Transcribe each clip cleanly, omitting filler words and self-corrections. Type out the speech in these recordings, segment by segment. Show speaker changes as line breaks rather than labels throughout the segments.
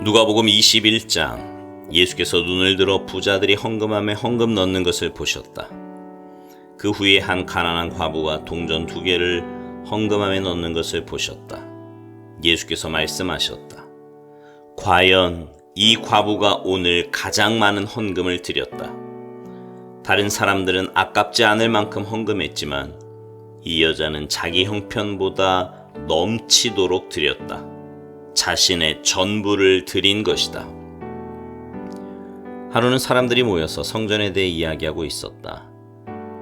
누가복음 21장. 예수께서 눈을 들어 부자들이 헌금함에 헌금 넣는 것을 보셨다. 그 후에 한 가난한 과부가 동전 2개를 헌금함에 넣는 것을 보셨다. 예수께서 말씀하셨다. 과연 이 과부가 오늘 가장 많은 헌금을 드렸다. 다른 사람들은 아깝지 않을 만큼 헌금했지만 이 여자는 자기 형편보다 넘치도록 드렸다. 자신의 전부를 드린 것이다. 하루는 사람들이 모여서 성전에 대해 이야기하고 있었다.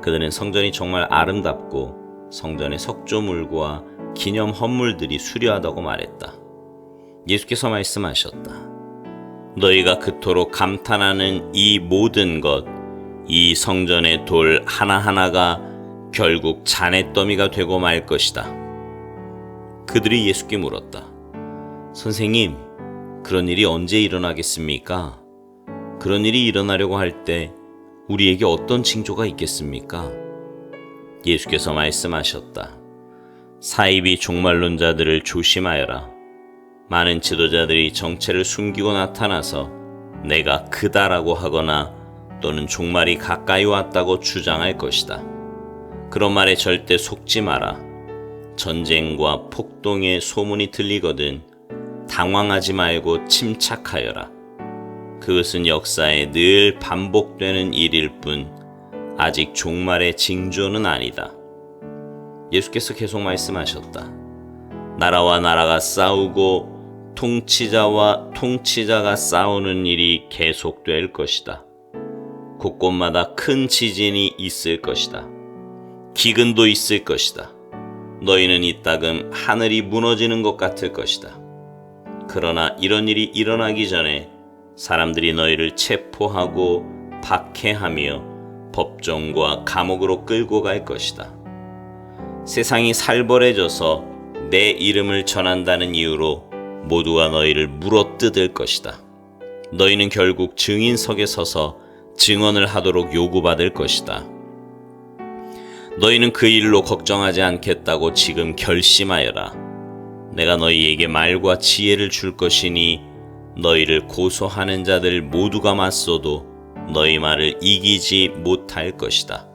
그들은 성전이 정말 아름답고 성전의 석조물과 기념 헌물들이 수려하다고 말했다. 예수께서 말씀하셨다. 너희가 그토록 감탄하는 이 모든 것, 이 성전의 돌 하나하나가 결국 잔해더미가 되고 말 것이다. 그들이 예수께 물었다. 선생님, 그런 일이 언제 일어나겠습니까? 그런 일이 일어나려고 할 때 우리에게 어떤 징조가 있겠습니까? 예수께서 말씀하셨다. 사이비 종말론자들을 조심하여라. 많은 지도자들이 정체를 숨기고 나타나서 내가 그다라고 하거나 또는 종말이 가까이 왔다고 주장할 것이다. 그런 말에 절대 속지 마라. 전쟁과 폭동의 소문이 들리거든 당황하지 말고 침착하여라. 그것은 역사에 늘 반복되는 일일 뿐 아직 종말의 징조는 아니다. 예수께서 계속 말씀하셨다. 나라와 나라가 싸우고 통치자와 통치자가 싸우는 일이 계속될 것이다. 곳곳마다 큰 지진이 있을 것이다. 기근도 있을 것이다. 너희는 이따금 하늘이 무너지는 것 같을 것이다. 그러나 이런 일이 일어나기 전에 사람들이 너희를 체포하고 박해하며 법정과 감옥으로 끌고 갈 것이다. 세상이 살벌해져서 내 이름을 전한다는 이유로 모두가 너희를 물어뜯을 것이다. 너희는 결국 증인석에 서서 증언을 하도록 요구받을 것이다. 너희는 그 일로 걱정하지 않겠다고 지금 결심하여라. 내가 너희에게 말과 지혜를 줄 것이니 너희를 고소하는 자들 모두가 맞서도 너희 말을 이기지 못할 것이다.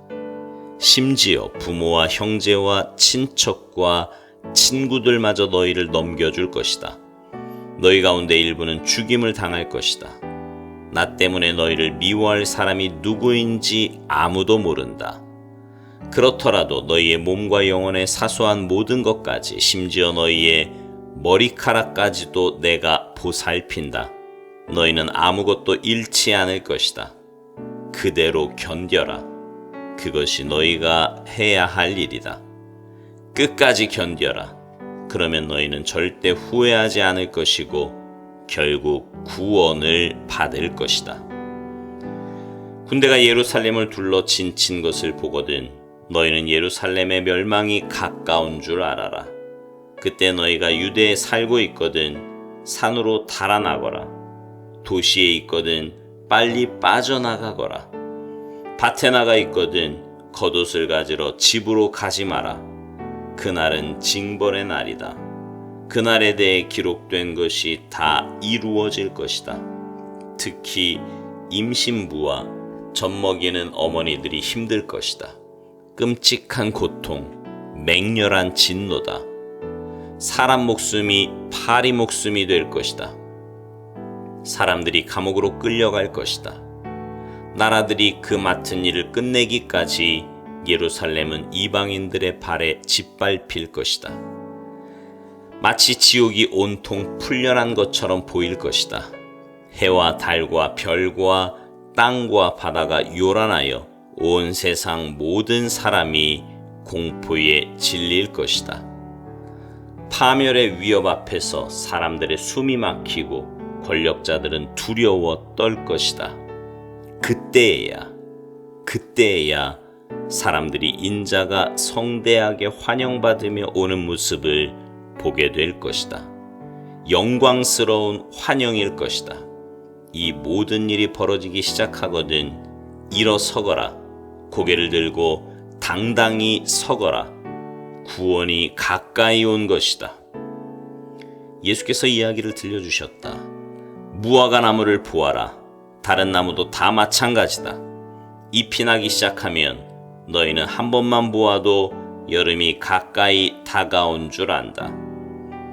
심지어 부모와 형제와 친척과 친구들마저 너희를 넘겨줄 것이다. 너희 가운데 일부는 죽임을 당할 것이다. 나 때문에 너희를 미워할 사람이 누구인지 아무도 모른다. 그렇더라도 너희의 몸과 영혼의 사소한 모든 것까지 심지어 너희의 머리카락까지도 내가 보살핀다. 너희는 아무것도 잃지 않을 것이다. 그대로 견뎌라. 그것이 너희가 해야 할 일이다. 끝까지 견뎌라. 그러면 너희는 절대 후회하지 않을 것이고 결국 구원을 받을 것이다. 군대가 예루살렘을 둘러 진친 것을 보거든 너희는 예루살렘의 멸망이 가까운 줄 알아라. 그때 너희가 유대에 살고 있거든 산으로 달아나거라. 도시에 있거든 빨리 빠져나가거라. 밭에 나가 있거든 겉옷을 가지러 집으로 가지 마라. 그날은 징벌의 날이다. 그날에 대해 기록된 것이 다 이루어질 것이다. 특히 임신부와 젖먹이는 어머니들이 힘들 것이다. 끔찍한 고통, 맹렬한 진노다. 사람 목숨이 파리 목숨이 될 것이다. 사람들이 감옥으로 끌려갈 것이다. 나라들이 그 맡은 일을 끝내기까지 예루살렘은 이방인들의 발에 짓밟힐 것이다. 마치 지옥이 온통 풀려난 것처럼 보일 것이다. 해와 달과 별과 땅과 바다가 요란하여 온 세상 모든 사람이 공포에 질릴 것이다. 파멸의 위협 앞에서 사람들의 숨이 막히고 권력자들은 두려워 떨 것이다. 그때에야 사람들이 인자가 성대하게 환영받으며 오는 모습을 보게 될 것이다. 영광스러운 환영일 것이다. 이 모든 일이 벌어지기 시작하거든 일어서거라. 고개를 들고 당당히 서거라. 구원이 가까이 온 것이다. 예수께서 이야기를 들려주셨다. 무화과 나무를 보아라. 다른 나무도 다 마찬가지다. 잎이 나기 시작하면 너희는 한 번만 보아도 여름이 가까이 다가온 줄 안다.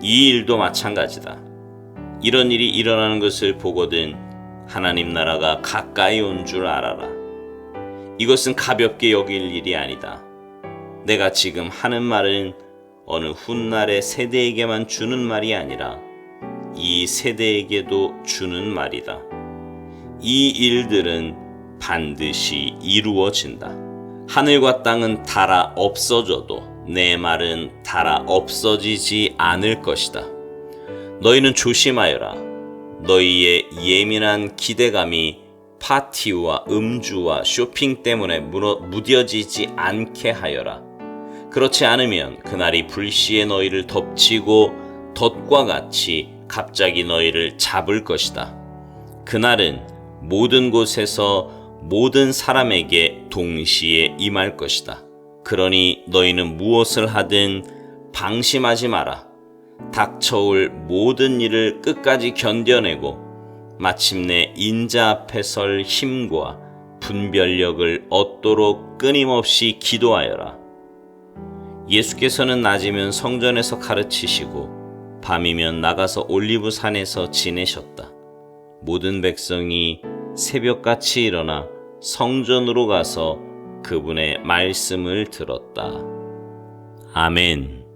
이 일도 마찬가지다. 이런 일이 일어나는 것을 보거든 하나님 나라가 가까이 온 줄 알아라. 이것은 가볍게 여길 일이 아니다. 내가 지금 하는 말은 어느 훗날의 세대에게만 주는 말이 아니라 이 세대에게도 주는 말이다. 이 일들은 반드시 이루어진다. 하늘과 땅은 닳아 없어져도 내 말은 닳아 없어지지 않을 것이다. 너희는 조심하여라. 너희의 예민한 기대감이 파티와 음주와 쇼핑 때문에 무뎌지지 않게 하여라. 그렇지 않으면 그날이 불시에 너희를 덮치고 덫과 같이 갑자기 너희를 잡을 것이다. 그날은 모든 곳에서 모든 사람에게 동시에 임할 것이다. 그러니 너희는 무엇을 하든 방심하지 마라. 닥쳐올 모든 일을 끝까지 견뎌내고 마침내 인자 앞에 설 힘과 분별력을 얻도록 끊임없이 기도하여라. 예수께서는 낮이면 성전에서 가르치시고 밤이면 나가서 올리브산에서 지내셨다. 모든 백성이 새벽같이 일어나 성전으로 가서 그분의 말씀을 들었다. 아멘.